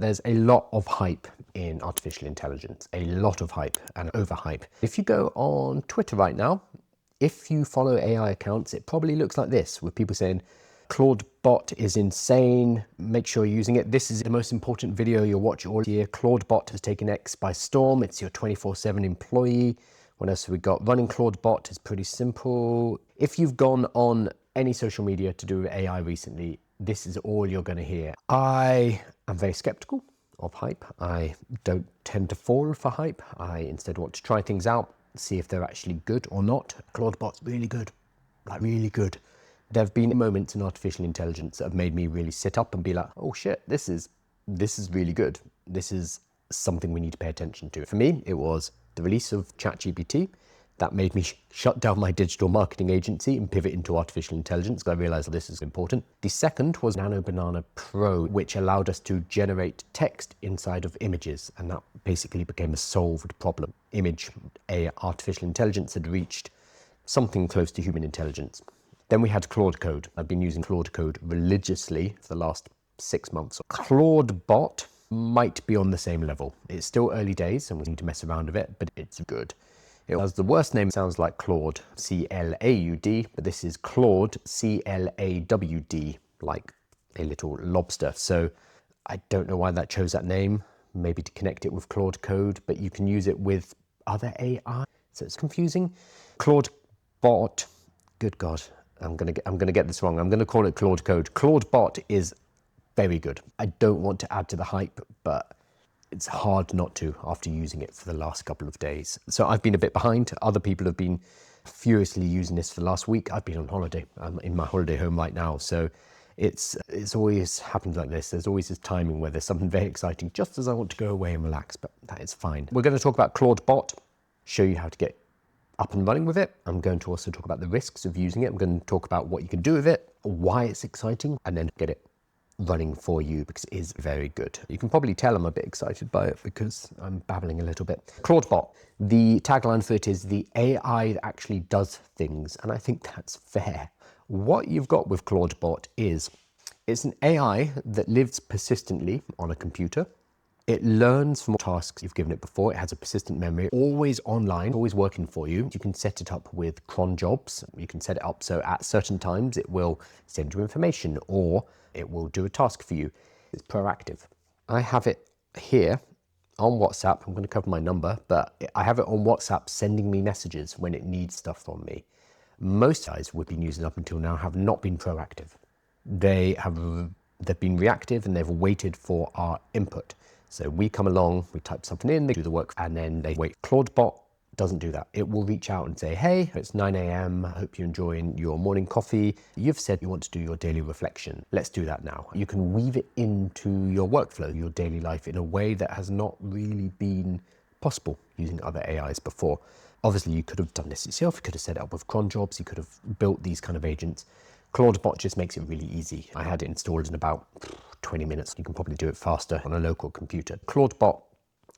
There's a lot of hype in artificial intelligence, a lot of hype and overhype. If you go on Twitter right now, if you follow AI accounts, it probably looks like this, with people saying, Claude Bot is insane, make sure you're using it. This is the most important video you'll watch all year. Claude Bot has taken X by storm. It's your 24/7 employee. What else have we got? Running Claude Bot is pretty simple. If you've gone on any social media to do AI recently, this is all you're going to hear. I am very skeptical of hype. I don't tend to fall for hype. I instead want to try things out, see if they're actually good or not. Claude Bot's really good, like really good. There have been moments in artificial intelligence that have made me really sit up and be like, oh shit, this is really good. This is something we need to pay attention to. For me, it was the release of ChatGPT that made me shut down my digital marketing agency and pivot into artificial intelligence because I realized this is important. The second was Nano Banana Pro, which allowed us to generate text inside of images, and that basically became a solved problem. Artificial intelligence had reached something close to human intelligence. Then we had Claude Code. I've been using Claude Code religiously for the last 6 months. Claude Bot might be on the same level. It's still early days and we need to mess around a bit, but it's good. It has the worst name, sounds like Claude, C-L-A-U-D, but this is Claude, C-L-A-W-D, like a little lobster. So I don't know why that chose that name, maybe to connect it with Claude Code, but you can use it with other AI, so it's confusing. Claude Bot, good God, I'm gonna get this wrong. I'm gonna call it Claude Code. Claude Bot is very good. I don't want to add to the hype, but it's hard not to after using it for the last couple of days. So I've been a bit behind. Other people have been furiously using this for the last week. I've been on holiday. I'm in my holiday home right now. So it's always happened like this. There's always this timing where there's something very exciting just as I want to go away and relax, but that is fine. We're going to talk about Claude Bot, show you how to get up and running with it. I'm going to also talk about the risks of using it. I'm going to talk about what you can do with it, why it's exciting, and then get it running for you because it is very good. You can probably tell I'm a bit excited by it because I'm babbling a little bit. Claude Bot, the tagline for it is the AI that actually does things, and I think that's fair. What you've got with Claude Bot is it's an AI that lives persistently on a computer. It learns from tasks you've given it before. It has a persistent memory, always online, always working for you. You can set it up with cron jobs. You can set it up so at certain times it will send you information or it will do a task for you. It's proactive. I have it here on WhatsApp. I'm going to cover my number, but I have it on WhatsApp sending me messages when it needs stuff from me. Most guys we've been using up until now have not been proactive. They've been reactive and they've waited for our input. So we come along, we type something in, they do the work, and then they wait. Claude Bot doesn't do that. It will reach out and say, hey, it's 9 a.m. I hope you're enjoying your morning coffee. You've said you want to do your daily reflection. Let's do that now. You can weave it into your workflow, your daily life in a way that has not really been possible using other AIs before. Obviously, you could have done this yourself. You could have set it up with cron jobs. You could have built these kind of agents. Claude Bot just makes it really easy. I had it installed in about 20 minutes. You can probably do it faster on a local computer. Claude Bot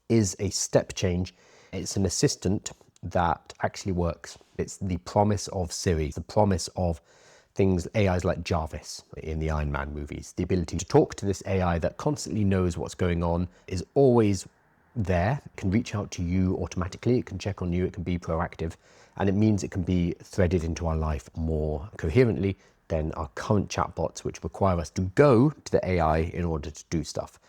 is a step change. It's an assistant that actually works. It's the promise of Siri, the promise of things, AIs like Jarvis in the Iron Man movies. The ability to talk to this AI that constantly knows what's going on, is always there, it can reach out to you automatically, it can check on you, it can be proactive, and it means it can be threaded into our life more coherently than our current chatbots, which require us to go to the AI in order to do stuff.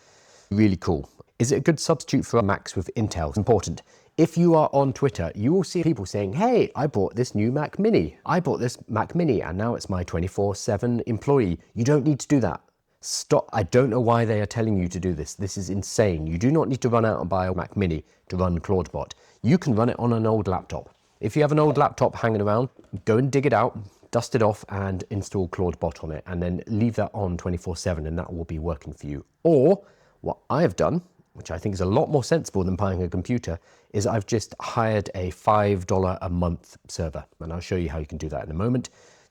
Really cool. Is it a good substitute for Macs with Intel? It's important. If you are on Twitter, you will see people saying, hey, I bought this new Mac Mini. I bought this Mac Mini and now it's my 24/7 employee. You don't need to do that. Stop. I don't know why they are telling you to do this. This is insane. You do not need to run out and buy a Mac Mini to run Claude Bot. You can run it on an old laptop. If you have an old laptop hanging around, go and dig it out, dust it off and install Claude Bot on it and then leave that on 24/7 and that will be working for you. Or what I have done, which I think is a lot more sensible than buying a computer, is I've just hired a $5 a month server. And I'll show you how you can do that in a moment.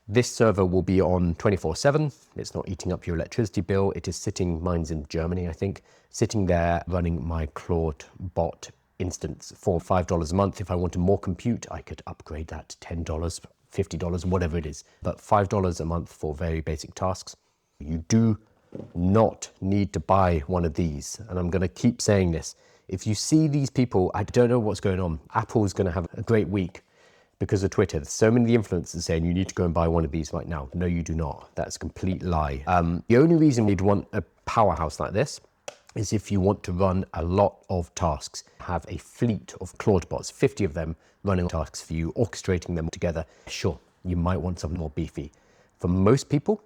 This server will be on 24/7. It's not eating up your electricity bill. It is sitting, mine's in Germany, I think, sitting there running my Claude Bot instance for $5 a month. If I wanted more compute, I could upgrade that to $10, $50, whatever it is. But $5 a month for very basic tasks. You do not need to buy one of these. And I'm going to keep saying this. If you see these people, I don't know what's going on. Apple's going to have a great week because of Twitter. There's so many influencers saying you need to go and buy one of these right now. No, you do not. That's a complete lie. The only reason you'd want a powerhouse like this is if you want to run a lot of tasks. Have a fleet of Claude bots, 50 of them running tasks for you, orchestrating them together. Sure, you might want something more beefy. For most people,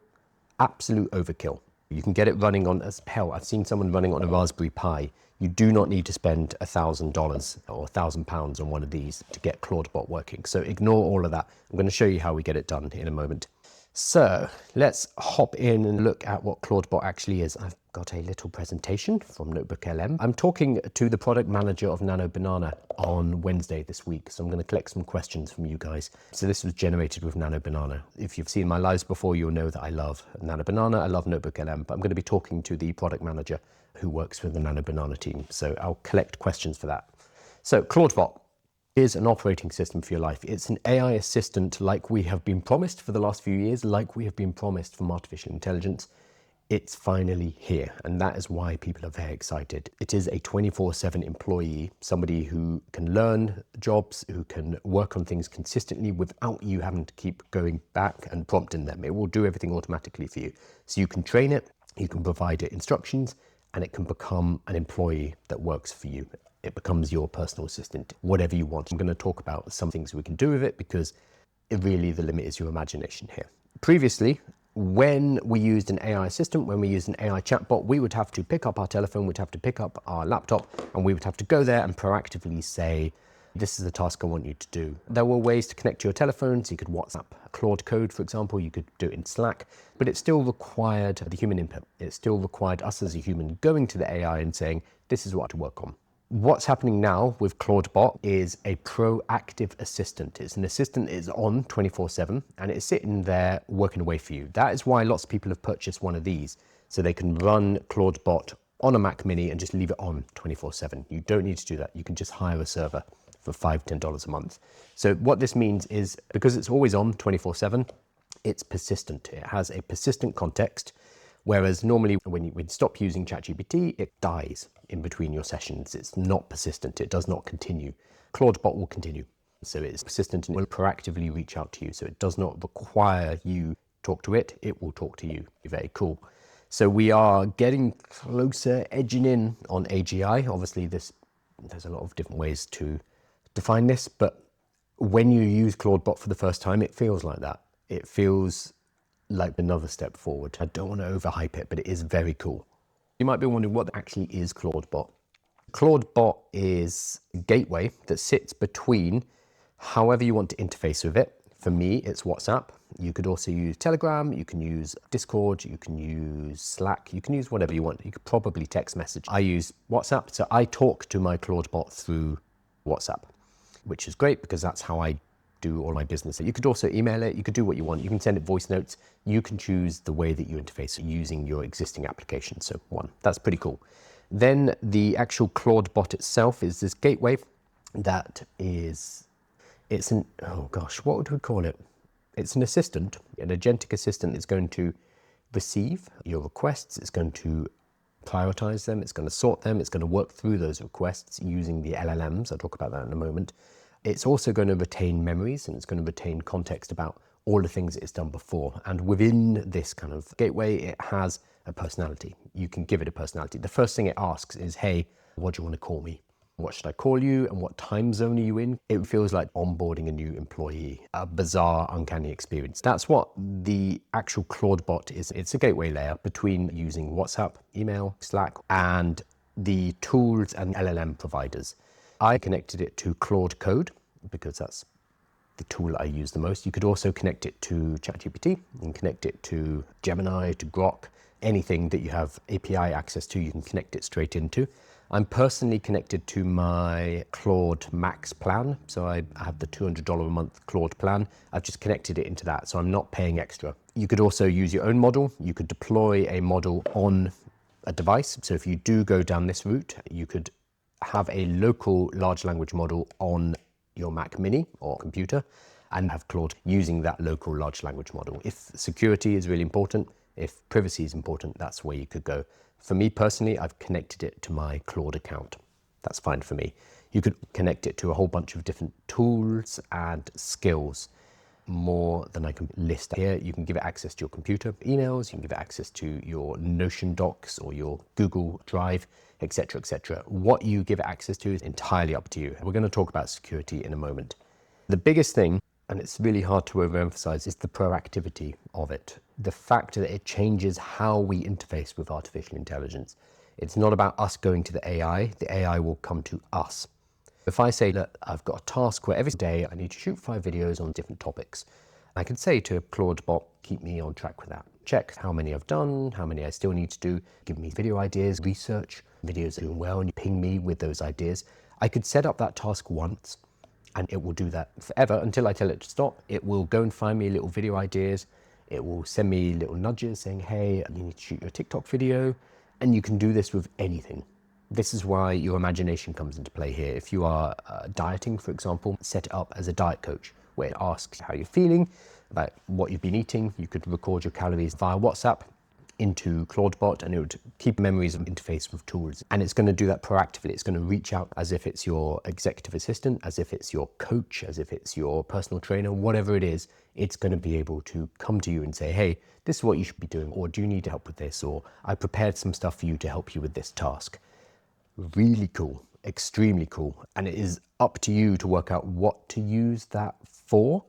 absolute overkill. You can get it running on, as hell, I've seen someone running on a Raspberry Pi. You do not need to spend $1,000 or £1,000 on one of these to get Claude Bot working. So ignore all of that. I'm going to show you how we get it done in a moment. So let's hop in and look at what Claude Bot actually is. I've got a little presentation from Notebook LM. I'm talking to the product manager of Nano Banana on Wednesday this week. So I'm going to collect some questions from you guys. So this was generated with Nano Banana. If you've seen my lives before, you'll know that I love Nano Banana. I love Notebook LM, but I'm going to be talking to the product manager who works with the Nano Banana team. So I'll collect questions for that. So Claude Bot is an operating system for your life. It's an AI assistant like we have been promised for the last few years, like we have been promised from artificial intelligence. It's finally here, and that is why people are very excited. It is a 24/7 employee, somebody who can learn jobs, who can work on things consistently without you having to keep going back and prompting them. It will do everything automatically for you. So you can train it, you can provide it instructions, and it can become an employee that works for you. It becomes your personal assistant, whatever you want. I'm going to talk about some things we can do with it because really the limit is your imagination here. Previously, when we used an AI assistant, when we used an AI chatbot, we would have to pick up our telephone, we'd have to pick up our laptop, and we would have to go there and proactively say, this is the task I want you to do. There were ways to connect to your telephone, so you could WhatsApp Claude code, for example, you could do it in Slack, but it still required the human input. It still required us as a human going to the AI and saying, this is what to work on. What's happening now with Claude Bot is a proactive assistant. It's an assistant that is on 24/7 and it's sitting there working away for you. That is why lots of people have purchased one of these, so they can run Claude Bot on a Mac Mini and just leave it on 24/7. You don't need to do that. You can just hire a server for $5, $10 a month. So what this means is, because it's always on 24/7, it's persistent. It has a persistent context. Whereas normally when you stop using ChatGPT, it dies in between your sessions. It's not persistent. It does not continue. Claude Bot will continue. So it's persistent and it will proactively reach out to you. So it does not require you talk to it. It will talk to you. Very cool. So we are getting closer, edging in on AGI. Obviously, there's a lot of different ways to define this, but when you use Claude Bot for the first time, it feels like that. It feels like another step forward. I don't want to overhype it, but it is very cool. You might be wondering what actually is Claude Bot. Claude Bot is a gateway that sits between however you want to interface with it. For me, it's WhatsApp. You could also use Telegram, you can use Discord, you can use Slack, you can use whatever you want. You could probably text message. I use WhatsApp, so I talk to my Claude Bot through WhatsApp, which is great because that's how I do all my business. You could also email it, you could do what you want. You can send it voice notes. You can choose the way that you interface using your existing application. So that's pretty cool. Then the actual Claude Bot itself is this gateway that what would we call it? It's an assistant, an agentic assistant that's going to receive your requests. It's going to prioritize them. It's going to sort them. It's going to work through those requests using the LLMs. I'll talk about that in a moment. It's also going to retain memories and it's going to retain context about all the things it's done before. And within this kind of gateway, it has a personality. You can give it a personality. The first thing it asks is, hey, what do you want to call me? What should I call you and what time zone are you in? It feels like onboarding a new employee, a bizarre, uncanny experience. That's what the actual Claude Bot is. It's a gateway layer between using WhatsApp, email, Slack, and the tools and LLM providers. I connected it to Claude Code because that's the tool I use the most. You could also connect it to ChatGPT and connect it to Gemini, to Grok, anything that you have API access to, you can connect it straight into. I'm personally connected to my Claude Max plan. So I have the $200 a month Claude plan. I've just connected it into that, so I'm not paying extra. You could also use your own model. You could deploy a model on a device. So if you do go down this route, you could have a local large language model on your Mac Mini or computer and have Claude using that local large language model. If security is really important, If privacy is important, that's where you could go. For me personally, I've connected it to my Claude account. That's fine for me. You could connect it to a whole bunch of different tools and skills, more than I can list here. You can give it access to your computer, emails, you can give it access to your Notion docs or your Google Drive, etc., etc. What you give it access to is entirely up to you. We're going to talk about security in a moment. The biggest thing, and it's really hard to overemphasize, is the proactivity of it. The fact that it changes how we interface with artificial intelligence. It's not about us going to the AI will come to us. If I say that I've got a task where every day I need to shoot 5 videos on different topics, I can say to Claude Bot, keep me on track with that. Check how many I've done, how many I still need to do, give me video ideas, research, videos doing well, and you ping me with those ideas. I could set up that task once, and it will do that forever until I tell it to stop. It will go and find me little video ideas. It will send me little nudges saying, hey, you need to shoot your TikTok video. And you can do this with anything. This is why your imagination comes into play here. If you are dieting, for example, set it up as a diet coach where it asks how you're feeling, about what you've been eating. You could record your calories via WhatsApp into ClawdBot, and it would keep memories of interface with tools. And it's going to do that proactively. It's going to reach out as if it's your executive assistant, as if it's your coach, as if it's your personal trainer, whatever it is. It's going to be able to come to you and say, hey, this is what you should be doing, or do you need help with this, or I prepared some stuff for you to help you with this task. Really cool, extremely cool. And it is up to you to work out what to use that for.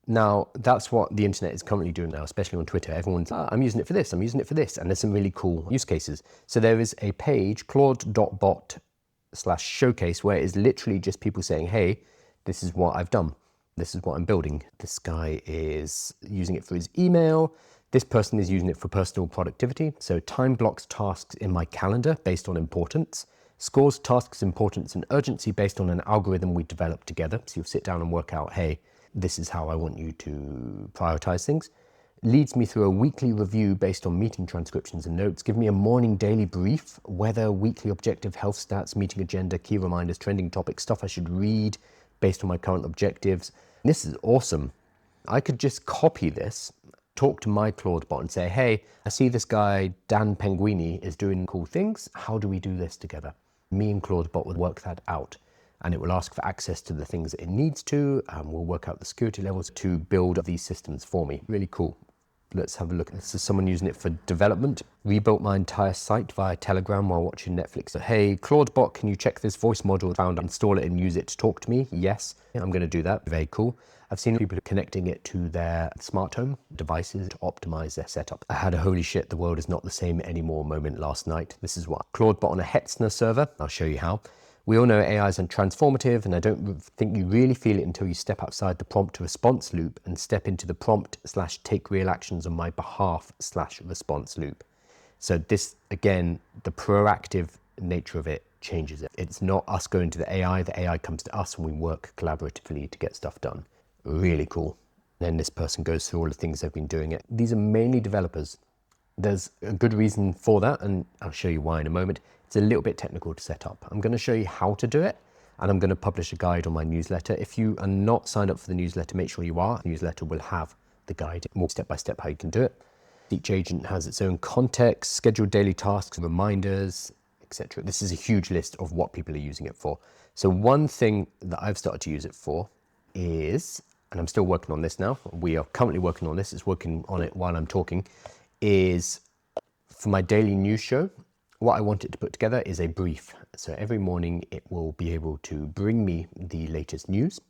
Now, that's what the internet is currently doing now, especially on Twitter. Everyone's, I'm using it for this, I'm using it for this. And there's some really cool use cases. So there is a page, claude.bot/showcase, where it is literally just people saying, hey, this is what I've done. This is what I'm building. This guy is using it for his email. This person is using it for personal productivity. So time blocks tasks in my calendar based on importance. Scores tasks importance and urgency based on an algorithm we developed together. So you'll sit down and work out, hey, this is how I want you to prioritize things. Leads me through a weekly review based on meeting transcriptions and notes. Give me a morning daily brief, weather, weekly objective, health stats, meeting agenda, key reminders, trending topics, stuff I should read based on my current objectives. And this is awesome. I could just copy this, talk to my Claude Bot and say, hey, I see this guy, Dan Penguini, is doing cool things. How do we do this together? Me and Claude Bot would work that out. And it will ask for access to the things that it needs to, and we'll work out the security levels to build these systems for me. Really cool. Let's have a look. This is someone using it for development. Rebuilt my entire site via Telegram while watching Netflix. So, hey, ClawdBot, can you check this voice module found, install it and use it to talk to me? Yes, I'm going to do that. Very cool. I've seen people connecting it to their smart home devices to optimize their setup. I had a holy shit, the world is not the same anymore moment last night. This is what ClawdBot on a Hetzner server. I'll show you how. We all know AI is transformative, and I don't think you really feel it until you step outside the prompt response loop and step into the prompt/take real actions on my behalf/response loop. So this, again, the proactive nature of it changes it. It's not us going to the AI comes to us and we work collaboratively to get stuff done. Really cool. Then this person goes through all the things they've been doing it. These are mainly developers. There's a good reason for that, and I'll show you why in a moment. It's a little bit technical to set up. I'm going to show you how to do it, and I'm going to publish a guide on my newsletter. If you are not signed up for the newsletter, make sure you are. The newsletter will have the guide, more step by step how you can do it. Each agent has its own context, scheduled daily tasks, reminders, etc. This is a huge list of what people are using it for. So one thing that I've started to use it for is, and I'm still working on this now, we are currently working on this, it's working on it while I'm talking, is for my daily news show. What I want it to put together is a brief. So every morning it will be able to bring me the latest news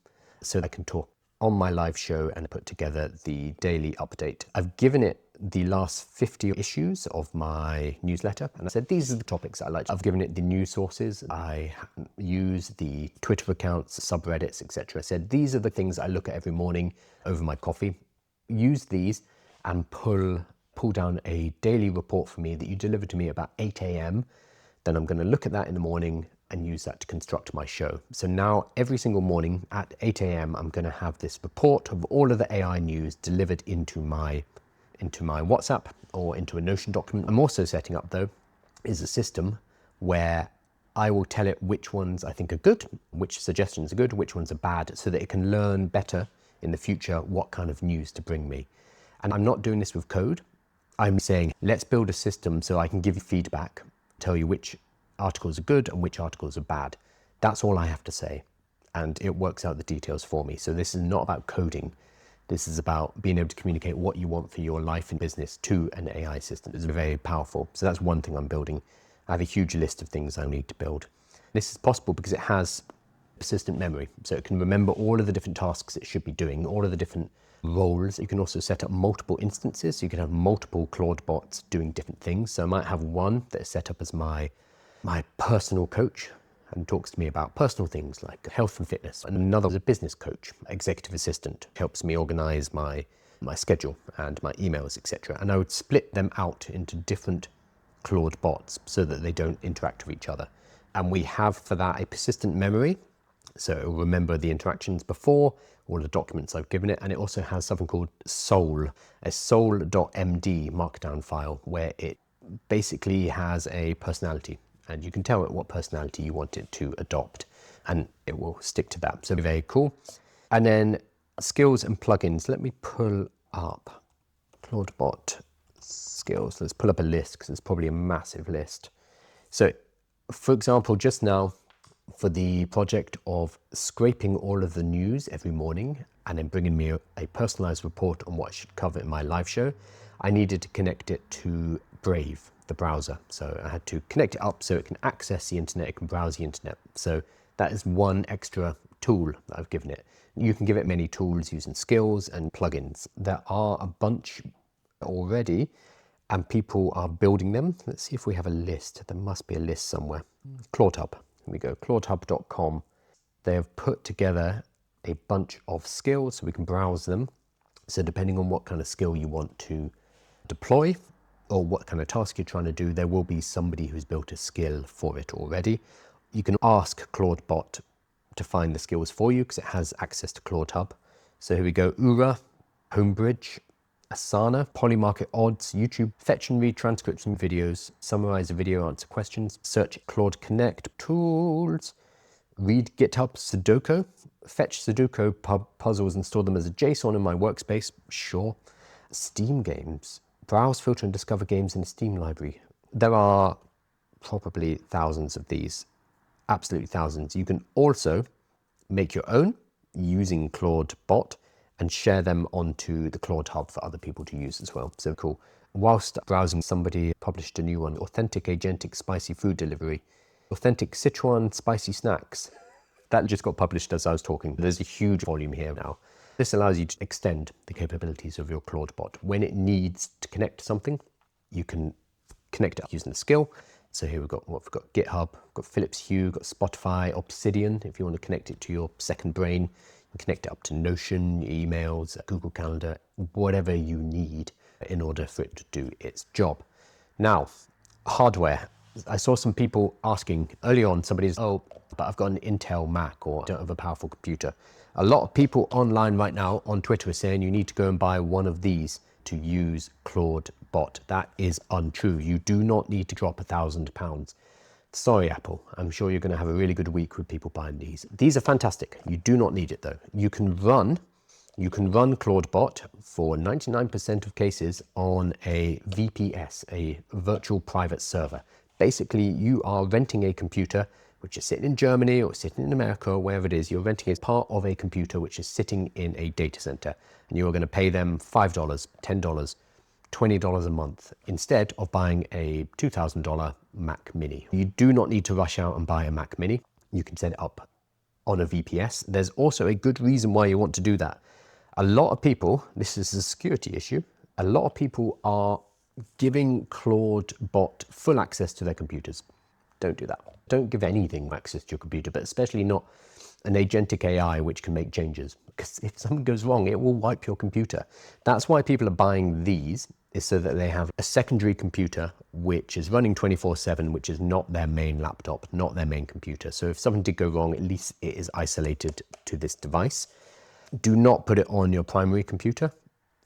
so I can talk on my live show and put together the daily update. I've given it the last 50 issues of my newsletter, and I said, these are the topics I like. I've given it the news sources. I use the Twitter accounts, subreddits, etc. I said, these are the things I look at every morning over my coffee. Use these and pull down a daily report for me that you deliver to me about 8 a.m. Then I'm going to look at that in the morning and use that to construct my show. So now every single morning at 8 a.m. I'm going to have this report of all of the AI news delivered into my WhatsApp or into a Notion document. I'm also setting up, though, is a system where I will tell it which ones I think are good, which suggestions are good, which ones are bad, so that it can learn better in the future what kind of news to bring me. And I'm not doing this with code. I'm saying, let's build a system so I can give you feedback, tell you which articles are good and which articles are bad. That's all I have to say. And it works out the details for me. So this is not about coding. This is about being able to communicate what you want for your life and business to an AI system. It's very powerful. So that's one thing I'm building. I have a huge list of things I need to build. This is possible because it has persistent memory. So it can remember all of the different tasks it should be doing, all of the different roles. You can also set up multiple instances. So you can have multiple Claude bots doing different things. So I might have one that is set up as my personal coach and talks to me about personal things like health and fitness. And another is a business coach, executive assistant, helps me organize my schedule and my emails, etc. And I would split them out into different Claude bots so that they don't interact with each other. And we have for that a persistent memory. So it will remember the interactions before, all the documents I've given it. And it also has something called soul, a soul.md markdown file where it basically has a personality. And you can tell it what personality you want it to adopt, and it will stick to that. So very cool. And then skills and plugins. Let me pull up ClawdBot skills. Let's pull up a list because it's probably a massive list. So for example, just now for the project of scraping all of the news every morning and then bringing me a personalized report on what I should cover in my live show, I needed to connect it to Brave, the browser. So I had to connect it up so it can access the internet, it can browse the internet. So that is one extra tool that I've given it. You can give it many tools using skills and plugins. There are a bunch already and people are building them. Let's see if we have a list. There must be a list somewhere. ClawdHub, here we go, claudehub.com. They have put together a bunch of skills so we can browse them. So depending on what kind of skill you want to deploy or what kind of task you're trying to do, there will be somebody who's built a skill for it already. You can ask ClawdBot to find the skills for you because it has access to ClawdHub. So here we go, Ura, Homebridge, Asana, Polymarket Odds, YouTube, fetch and read transcripts and videos, summarize a video, answer questions, search Claude Connect, tools, read GitHub, Sudoku, fetch Sudoku puzzles and store them as a JSON in my workspace, sure. Steam games, browse, filter and discover games in the Steam library. There are probably thousands of these, absolutely thousands. You can also make your own using ClawdBot and share them onto the Claude Hub for other people to use as well. So cool. Whilst browsing, somebody published a new one, authentic agentic spicy food delivery, authentic Sichuan spicy snacks. That just got published as I was talking. There's a huge volume here now. This allows you to extend the capabilities of your ClawdBot. When it needs to connect to something, you can connect it using the skill. So here we've got GitHub, we've got Philips Hue, we've got Spotify, Obsidian. If you want to connect it to your second brain, you can connect it up to Notion, emails, Google Calendar, whatever you need in order for it to do its job. Now, hardware. I saw some people asking early on, somebody's, oh, but I've got an Intel Mac or I don't have a powerful computer. A lot of people online right now on Twitter are saying you need to go and buy one of these to use ClawdBot. That is untrue. You do not need to drop £1,000. Sorry, Apple. I'm sure you're going to have a really good week with people buying these. These are fantastic. You do not need it though. You can run ClawdBot for 99% of cases on a VPS, a virtual private server. Basically, you are renting a computer which is sitting in Germany or sitting in America or wherever it is. You're renting as part of a computer which is sitting in a data center, and you're going to pay them $5, $10, $20 a month instead of buying a $2,000 Mac Mini. You do not need to rush out and buy a Mac Mini. You can set it up on a VPS. There's also a good reason why you want to do that. A lot of people, this is a security issue, a lot of people are giving ClawdBot full access to their computers. Don't do that. Don't give anything access to your computer, but especially not an agentic AI which can make changes. Because if something goes wrong, it will wipe your computer. That's why people are buying these, is so that they have a secondary computer which is running 24/7, which is not their main laptop, not their main computer. So if something did go wrong, at least it is isolated to this device. Do not put it on your primary computer.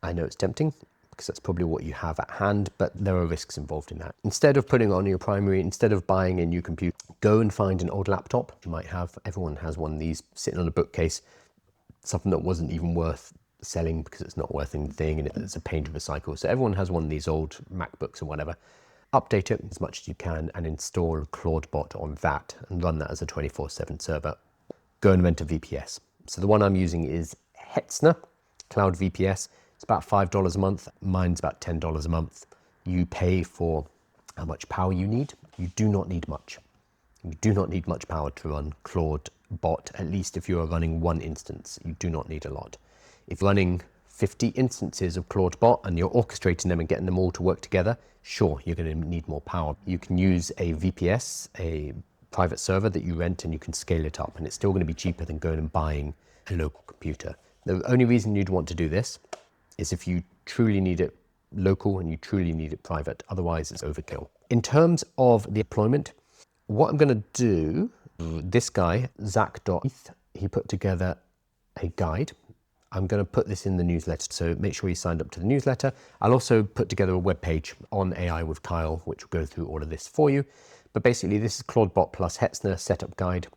I know it's tempting, because that's probably what you have at hand, but there are risks involved in that. Instead of putting it on your primary, instead of buying a new computer, go and find an old laptop. You might have, everyone has one of these sitting on a bookcase, something that wasn't even worth selling because it's not worth anything and it's a pain to recycle. So everyone has one of these old MacBooks or whatever. Update it as much as you can and install ClawdBot on that and run that as a 24/7 server. Go and rent a VPS. So the one I'm using is Hetzner Cloud VPS. It's about $5 a month. Mine's about $10 a month. You pay for how much power you need. You do not need much. You do not need much power to run ClawdBot, at least if you are running one instance. You do not need a lot. If you're running 50 instances of ClawdBot and you're orchestrating them and getting them all to work together, sure, you're going to need more power. You can use a VPS, a private server that you rent, and you can scale it up, and it's still going to be cheaper than going and buying a local computer. The only reason you'd want to do this is if you truly need it local and you truly need it private. Otherwise, it's overkill. In terms of the deployment, what I'm going to do, this guy, Zach.eth, he put together a guide. I'm going to put this in the newsletter, so make sure you signed up to the newsletter. I'll also put together a web page on AI with Kyle, which will go through all of this for you. But basically, this is ClawdBot plus Hetzner setup guide.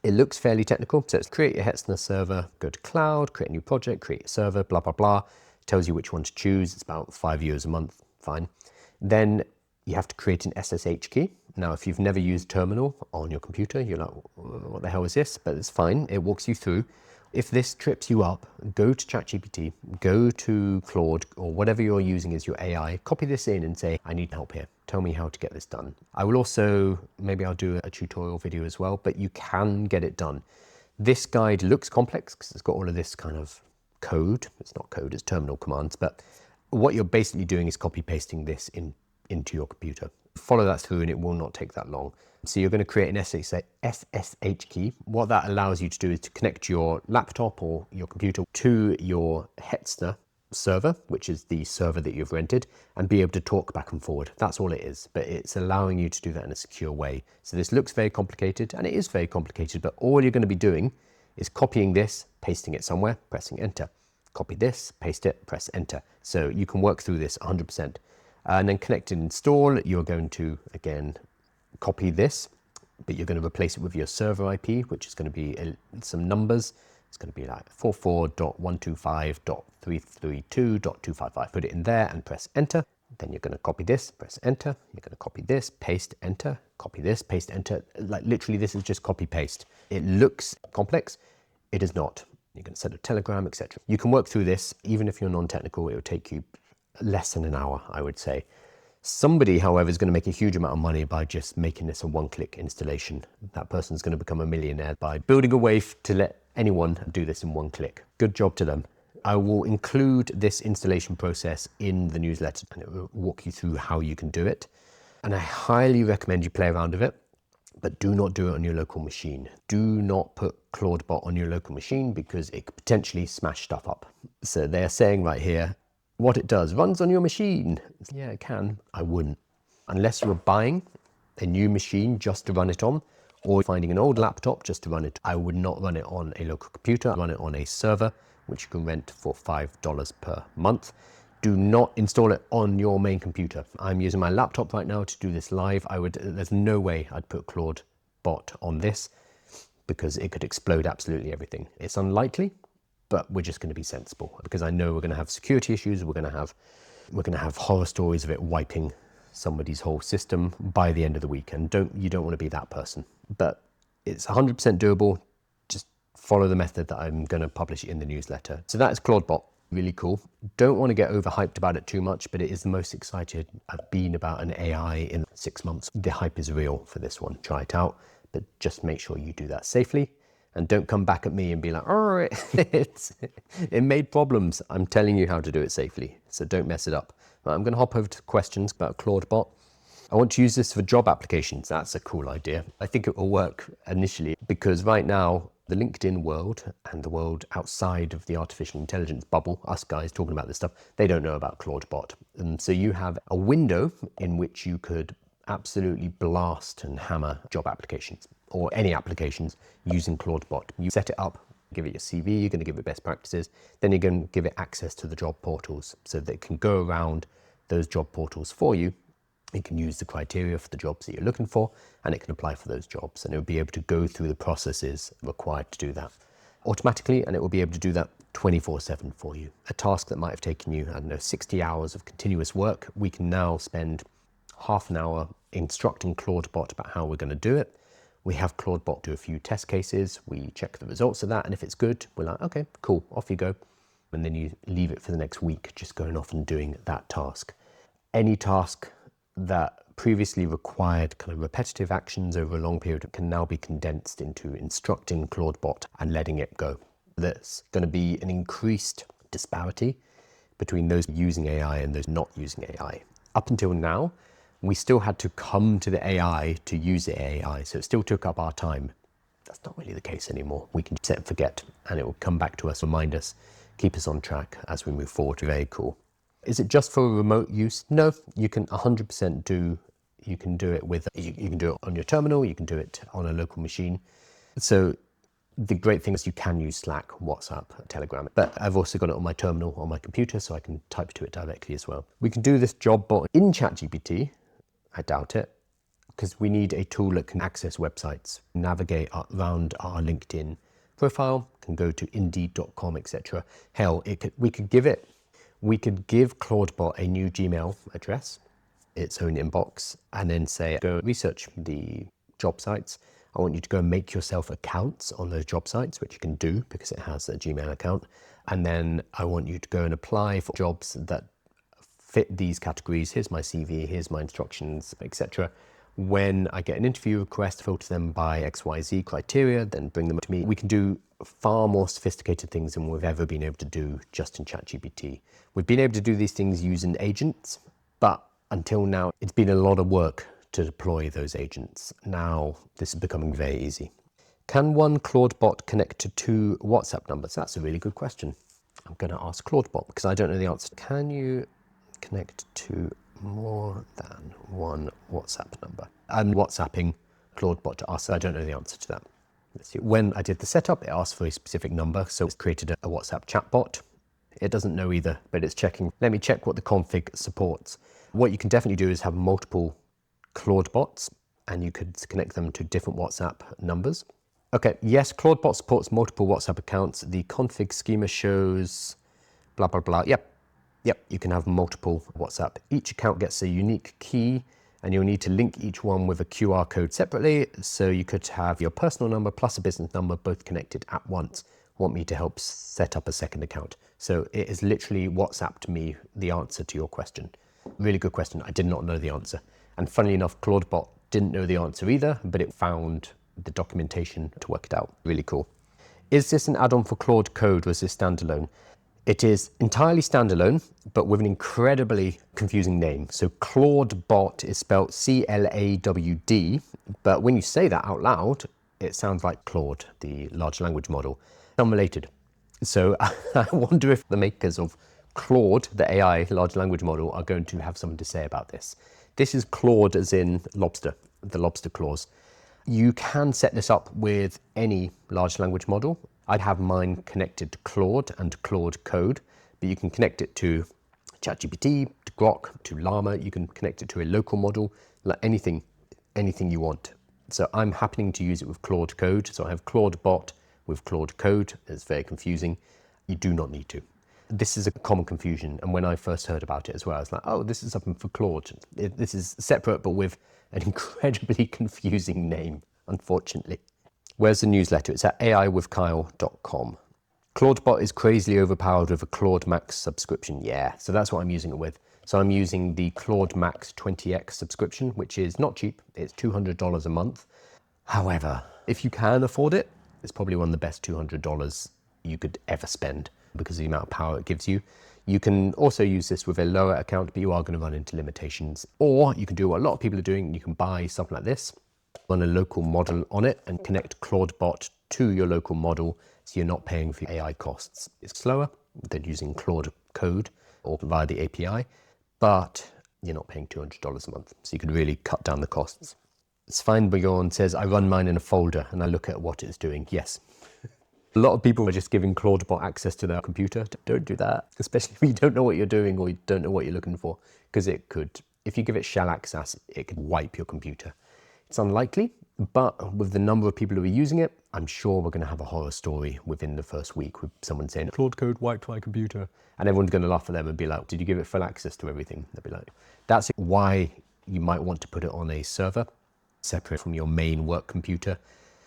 It looks fairly technical, so it's create your Hetzner server, go to cloud, create a new project, create a server, blah, blah, blah. Tells you which one to choose. It's about €5 a month, fine. Then you have to create an SSH key. Now, if you've never used terminal on your computer, you're like, what the hell is this? But it's fine, it walks you through. If this trips you up, go to ChatGPT, go to Claude or whatever you're using as your AI, copy this in and say, I need help here. Tell me how to get this done. I will also, maybe I'll do a tutorial video as well, but you can get it done. This guide looks complex because it's got all of this kind of code. It's not code, it's terminal commands, but what you're basically doing is copy pasting this into your computer. Follow that through and it will not take that long. So you're going to create an SSH key. What that allows you to do is to connect your laptop or your computer to your Hetzner server, which is the server that you've rented, and be able to talk back and forward. That's all it is, but it's allowing you to do that in a secure way. So this looks very complicated, and it is very complicated, but all you're going to be doing is copying this, pasting it somewhere, pressing enter. Copy this, paste it, press enter. So you can work through this 100%. And then connect and install, you're going to, again, copy this, but you're going to replace it with your server IP, which is going to be some numbers. It's going to be like 44.125.332.255. Put it in there and press enter. Then you're going to copy this, press enter. You're going to copy this, paste, enter. Copy this, paste, enter. Like literally, this is just copy paste. It looks complex. It is not. You can set a Telegram, etc. You can work through this, even if you're non-technical. It will take you less than an hour, I would say. Somebody, however, is going to make a huge amount of money by just making this a one-click installation. That person's going to become a millionaire by building a way to let anyone do this in one click. Good job to them. I will include this installation process in the newsletter and it will walk you through how you can do it. And I highly recommend you play around with it, but do not do it on your local machine. Do not put ClawdBot on your local machine because it could potentially smash stuff up. So they're saying right here, what it does, runs on your machine. Yeah, it can. I wouldn't. Unless you're buying a new machine just to run it on, or finding an old laptop just to run it. I would not run it on a local computer. Run it on a server, which you can rent for $5 per month. Do not install it on your main computer. I'm using my laptop right now to do this live. There's no way I'd put ClawdBot on this because it could explode absolutely everything. It's unlikely, but we're just going to be sensible because I know we're going to have security issues. We're going to have horror stories of it wiping somebody's whole system by the end of the week. And you don't want to be that person, but it's 100% doable. Just follow the method that I'm going to publish in the newsletter. So that is ClawdBot. Really cool. Don't want to get overhyped about it too much, but it is the most excited I've been about an AI in 6 months. The hype is real for this one. Try it out, but just make sure you do that safely. And don't come back at me and be like, oh, it made problems. I'm telling you how to do it safely, so don't mess it up. I'm going to hop over to questions about ClawdBot. I want to use this for job applications. That's a cool idea. I think it will work initially because right now, the LinkedIn world and the world outside of the artificial intelligence bubble, us guys talking about this stuff, they don't know about ClawdBot. And so you have a window in which you could absolutely blast and hammer job applications or any applications using ClawdBot. You set it up, give it your CV, you're going to give it best practices, then you're going to give it access to the job portals so that it can go around those job portals for you. It can use the criteria for the jobs that you're looking for, and it can apply for those jobs, and it will be able to go through the processes required to do that automatically, and it will be able to do that 24/7 for you. A task that might have taken you, I don't know, 60 hours of continuous work, we can now spend half an hour instructing ClawdBot about how we're going to do it. We have ClawdBot do a few test cases, we check the results of that, and if it's good, we're like, okay, cool, off you go. And then you leave it for the next week, just going off and doing that task. Any task that previously required kind of repetitive actions over a long period can now be condensed into instructing ClawdBot and letting it go. There's going to be an increased disparity between those using AI and those not using AI. Up until now, we still had to come to the AI to use the AI, so it still took up our time. That's not really the case anymore. We can set and forget, and it will come back to us, remind us, keep us on track as we move forward. Very cool. Is it just for remote use? No, you can 100% do, you can do it with, you can do it on your terminal, you can do it on a local machine. So the great thing is you can use Slack, WhatsApp, Telegram, but I've also got it on my terminal on my computer, so I can type to it directly as well. We can do this job bot in ChatGPT. I doubt it, because we need a tool that can access websites, navigate around our LinkedIn profile, can go to indeed.com, etc. Hell, we could give ClawdBot a new Gmail address, its own inbox, and then say, go research the job sites. I want you to go make yourself accounts on those job sites, which you can do because it has a Gmail account. And then I want you to go and apply for jobs that fit these categories. Here's my CV, here's my instructions, etc. When I get an interview request, filter them by XYZ criteria, then bring them to me. We can do far more sophisticated things than we've ever been able to do just in ChatGPT. We've been able to do these things using agents, but until now, it's been a lot of work to deploy those agents. Now, this is becoming very easy. Can one ClawdBot connect to 2 WhatsApp numbers? That's a really good question. I'm going to ask ClawdBot because I don't know the answer. Can you connect to more than 1 WhatsApp number? I'm WhatsApping ClawdBot to ask. I don't know the answer to that. Let's see. When I did the setup, it asked for a specific number, so it's created a WhatsApp chatbot. It doesn't know either, but it's checking. Let me check what the config supports. What you can definitely do is have multiple ClawdBots, and you could connect them to different WhatsApp numbers. Okay, yes, ClawdBot supports multiple WhatsApp accounts. The config schema shows blah, blah, blah. Yep, you can have multiple WhatsApp. Each account gets a unique key, and you'll need to link each one with a QR code separately. So you could have your personal number plus a business number both connected at once. Want me to help set up a second account? So it is literally WhatsApped me the answer to your question. Really good question. I did not know the answer. And funnily enough, ClawdBot didn't know the answer either, but it found the documentation to work it out. Really cool. Is this an add-on for Claude Code or is this standalone? It is entirely standalone, but with an incredibly confusing name. So ClawdBot is spelled C-L-A-W-D, but when you say that out loud, it sounds like Claude, the large language model. Unrelated. So I wonder if the makers of Claude, the AI large language model, are going to have something to say about this. This is Claude as in lobster, the lobster clause. You can set this up with any large language model. I'd have mine connected to Claude and Claude Code, but you can connect it to ChatGPT, to Grok, to Llama. You can connect it to a local model, like anything you want. So I'm happening to use it with Claude Code. So I have Claude Bot with Claude Code. It's very confusing. You do not need to. This is a common confusion, and when I first heard about it as well, I was like, oh, this is something for Claude. This is separate, but with an incredibly confusing name, unfortunately. Where's the newsletter? It's at aiwithkyle.com. ClawdBot is crazily overpowered with a Claude Max subscription. Yeah, so that's what I'm using it with. So I'm using the Claude Max 20x subscription, which is not cheap. It's $200 a month. However, if you can afford it, it's probably one of the best $200 you could ever spend because of the amount of power it gives you. You can also use this with a lower account, but you are going to run into limitations. Or you can do what a lot of people are doing. You can buy something like this, run a local model on it, and connect ClawdBot to your local model, so you're not paying for AI costs. It's slower than using Claude Code or via the API, but you're not paying $200 a month, so you can really cut down the costs. Svein Bjorn says, I run mine in a folder and I look at what it's doing. Yes. A lot of people are just giving ClawdBot access to their computer. Don't do that, especially if you don't know what you're doing or you don't know what you're looking for, because it could, if you give it shell access, it could wipe your computer. It's unlikely, But with the number of people who are using it, I'm sure we're going to have a horror story within the first week with someone saying, Claude Code wiped my computer. And everyone's going to laugh at them and be like, did you give it full access to everything? They'll be like, that's why you might want to put it on a server separate from your main work computer.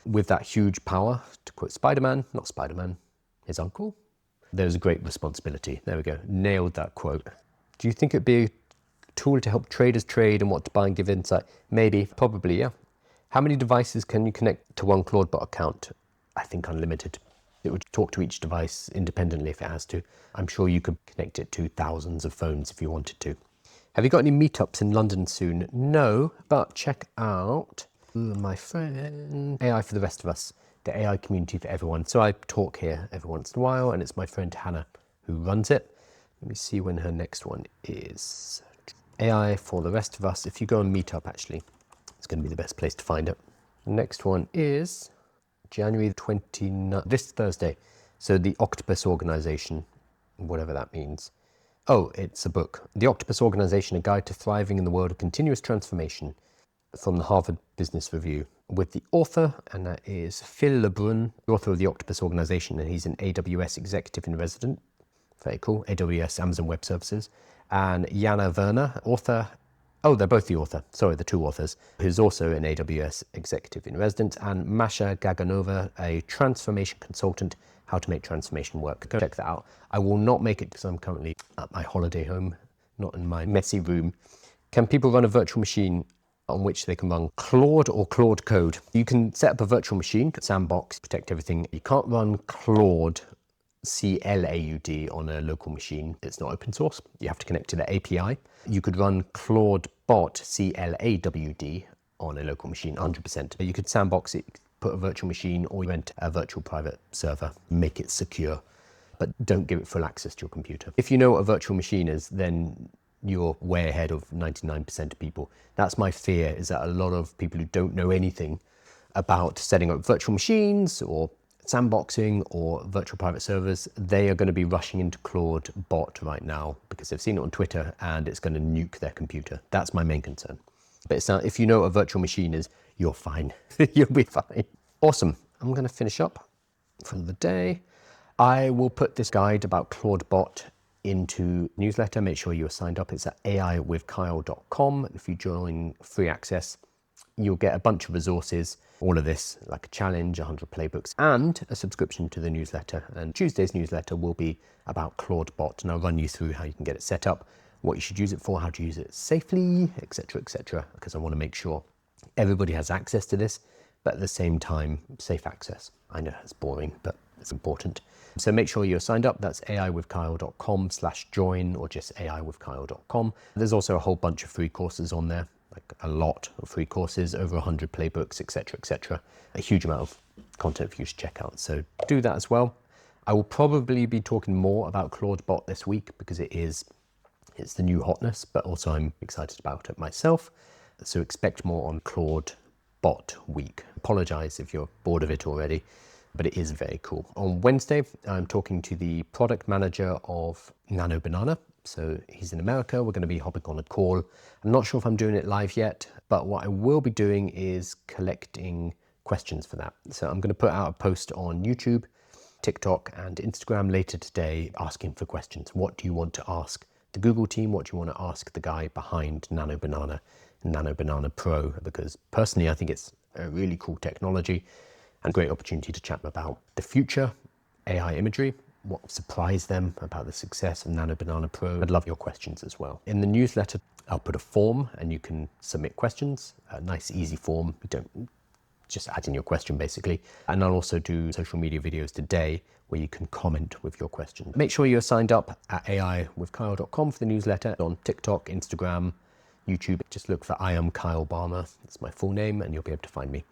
With that huge power, to quote Spider-Man, not Spider-Man, his uncle, there's a great responsibility. There we go, nailed that quote. Do you think it'd be a tool to help traders trade and what to buy and give insight? Maybe, probably, yeah. How many devices can you connect to one ClawdBot account? I think unlimited. It would talk to each device independently if it has to. I'm sure you could connect it to thousands of phones if you wanted to. Have you got any meetups in London soon? No, but check out my friend AI for the Rest of Us, the AI community for everyone. So I talk here every once in a while, and it's my friend Hannah who runs it. Let me see when her next one is. AI for the Rest of Us. If you go on Meetup, actually, it's going to be the best place to find it. The next one is January 29th, this Thursday. So the Octopus Organization, whatever that means. Oh, it's a book. The Octopus Organization, A Guide to Thriving in the World of Continuous Transformation, from the Harvard Business Review, with the author, and that is Phil LeBrun, the author of the Octopus Organization, and he's an AWS executive in resident. Very cool. AWS, Amazon Web Services. And Jana Werner, author. Oh, they're both the author. Sorry, the two authors, who's also an AWS executive in residence. And Masha Gaganova, a transformation consultant, how to make transformation work. Go check that out. I will not make it because I'm currently at my holiday home, not in my messy room. Can people run a virtual machine on which they can run Claude or Claude Code? You can set up a virtual machine, sandbox, protect everything. You can't run Claude, CLAUD, on a local machine. It's not open source. You have to connect to the API. You could run Claude Bot, CLAWD, on a local machine, 100%. You could sandbox it, put a virtual machine, or rent a virtual private server, make it secure, but don't give it full access to your computer. If you know what a virtual machine is, then you're way ahead of 99% of people. That's my fear, is that a lot of people who don't know anything about setting up virtual machines or sandboxing or virtual private servers, they are going to be rushing into Claude Bot right now because they've seen it on Twitter and it's going to nuke their computer. That's my main concern. But it's not, if you know what a virtual machine is, you're fine. You'll be fine. Awesome. I'm going to finish up for the day. I will put this guide about Claude Bot into newsletter. Make sure you're signed up. It's at aiwithkyle.com. If you join free access, you'll get a bunch of resources, all of this, like a challenge, 100 playbooks, and a subscription to the newsletter. And Tuesday's newsletter will be about Claude Bot, and I'll run you through how you can get it set up, what you should use it for, how to use it safely, etc., because I want to make sure everybody has access to this, but at the same time, safe access. I know it's boring, but it's important. So make sure you're signed up. That's aiwithkyle.com/join, or just aiwithkyle.com. There's also a whole bunch of free courses on there, like a lot of free courses, over 100 playbooks, etc., a huge amount of content for you to check out. So do that as well. I will probably be talking more about Claude Bot this week because it's the new hotness, but also I'm excited about it myself. So expect more on Claude Bot week. Apologize if you're bored of it already, but it is very cool. On Wednesday, I'm talking to the product manager of Nano Banana. So he's in America. We're going to be hopping on a call. I'm not sure if I'm doing it live yet, but what I will be doing is collecting questions for that. So I'm going to put out a post on YouTube, TikTok, and Instagram later today asking for questions. What do you want to ask the Google team? What do you want to ask the guy behind Nano Banana and Nano Banana Pro? Because personally, I think it's a really cool technology and great opportunity to chat about the future, AI imagery, what surprised them about the success of Nano Banana Pro. I'd love your questions as well. In the newsletter, I'll put a form and you can submit questions, a nice easy form. You don't just add in your question basically. And I'll also do social media videos today where you can comment with your question. Make sure you're signed up at aiwithkyle.com for the newsletter, on TikTok, Instagram, YouTube. Just look for I am Kyle Balmer. That's my full name and you'll be able to find me.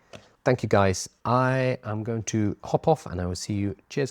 Thank you guys. I am going to hop off and I will see you. Cheers.